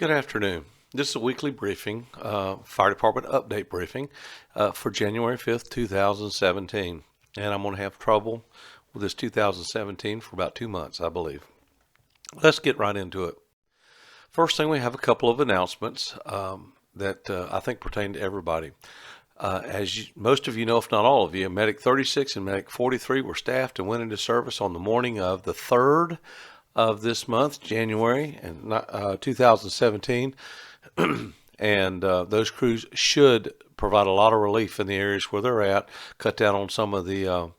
Good afternoon. This is a weekly briefing, fire department update briefing for January 5th, 2017. And I'm going to have trouble with this 2017 for about 2 months, I believe. Let's get right into it. First thing, we have a couple of announcements that I think pertain to everybody. Most of you know, if not all of you, Medic 36 and Medic 43 were staffed and went into service on the morning of the 3rd of this month, January, and 2017. And those crews should provide a lot of relief in the areas where they're at, cut down on some of the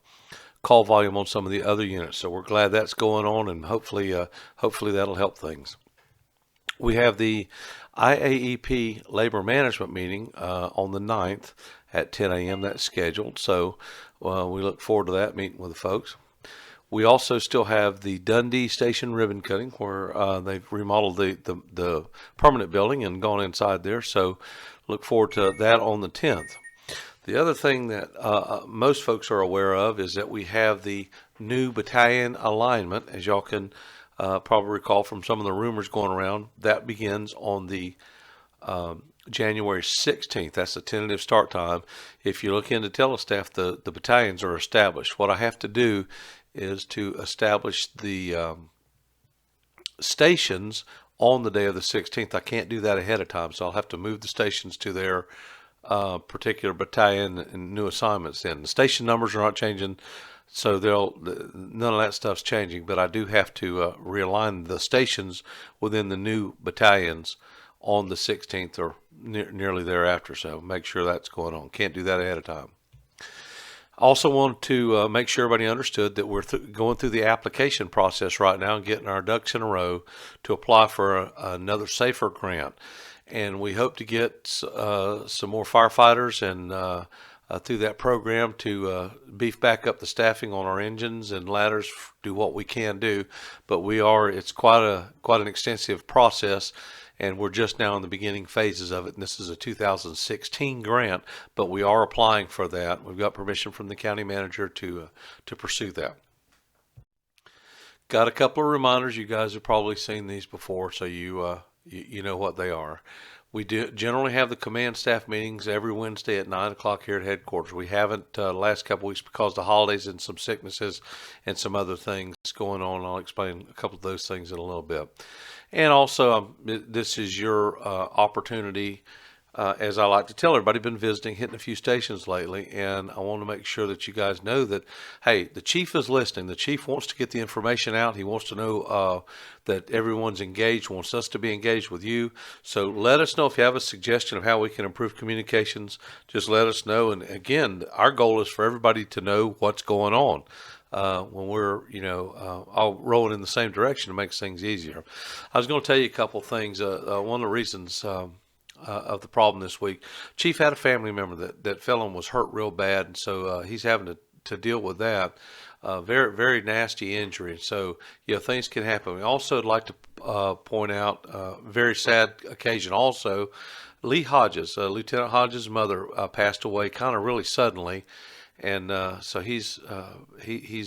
call volume on some of the other units. So we're glad that's going on, and hopefully that'll help things. We have the IAEP labor management meeting on the 9th at 10 a.m. That's scheduled. So we look forward to that meeting with the folks. We also still have the Dundee Station ribbon cutting, where they've remodeled the permanent building and gone inside there. So look forward to that on the 10th. The other thing that most folks are aware of is that we have the new battalion alignment, as y'all can probably recall from some of the rumors going around. That begins on the January 16th. That's the tentative start time. If you look into Telestaff, the battalions are established. What I have to do is to establish the stations on the day of the 16th. I can't do that ahead of time, so I'll have to move the stations to their particular battalion and new assignments. Then the station numbers are not changing, so none of that stuff's changing, but I do have to realign the stations within the new battalions on the 16th or nearly thereafter, so make sure that's going on. Can't do that ahead of time. Also want to make sure everybody understood that we're going through the application process right now and getting our ducks in a row to apply for another SAFER grant. And we hope to get some more firefighters and through that program to beef back up the staffing on our engines and ladders, do what we can do. But it's quite an extensive process, and we're just now in the beginning phases of it. And this is a 2016 grant, but we are applying for that. We've got permission from the county manager to pursue that. Got a couple of reminders. You guys have probably seen these before, so you know what they are. We do generally have the command staff meetings every Wednesday at 9 o'clock here at headquarters. We haven't the last couple of weeks because of the holidays and some sicknesses and some other things going on. I'll explain a couple of those things in a little bit. And also, this is your opportunity, as I like to tell everybody, been visiting, hitting a few stations lately, and I want to make sure that you guys know that, hey, the chief is listening. The chief wants to get the information out. He wants to know that everyone's engaged, wants us to be engaged with you. So let us know if you have a suggestion of how we can improve communications. Just let us know. And again, our goal is for everybody to know what's going on. When we're, all rolling in the same direction, it makes things easier. I was going to tell you a couple things. One of the reasons of the problem this week, Chief had a family member that fell and was hurt real bad, and so he's having to deal with that. Very, very nasty injury. So, things can happen. We also would like to point out a very sad occasion also. Lee Hodges, Lieutenant Hodges' mother, passed away kind of really suddenly. And so he's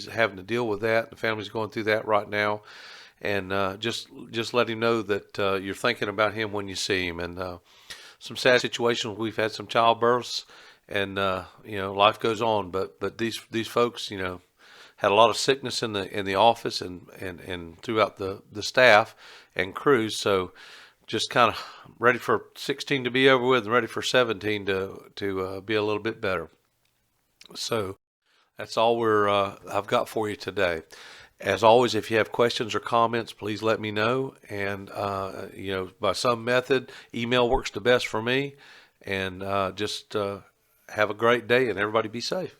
having to deal with that. The family's going through that right now, and just let him know that you're thinking about him when you see him. And some sad situations. We've had some childbirths, and life goes on. But these folks, had a lot of sickness in the office and throughout the staff and crews. So just kind of ready for 16 to be over with, and ready for 17 to be a little bit better. So that's all I've got for you today. As always, if you have questions or comments, please let me know. And by some method, email works the best for me. And just have a great day, and everybody be safe.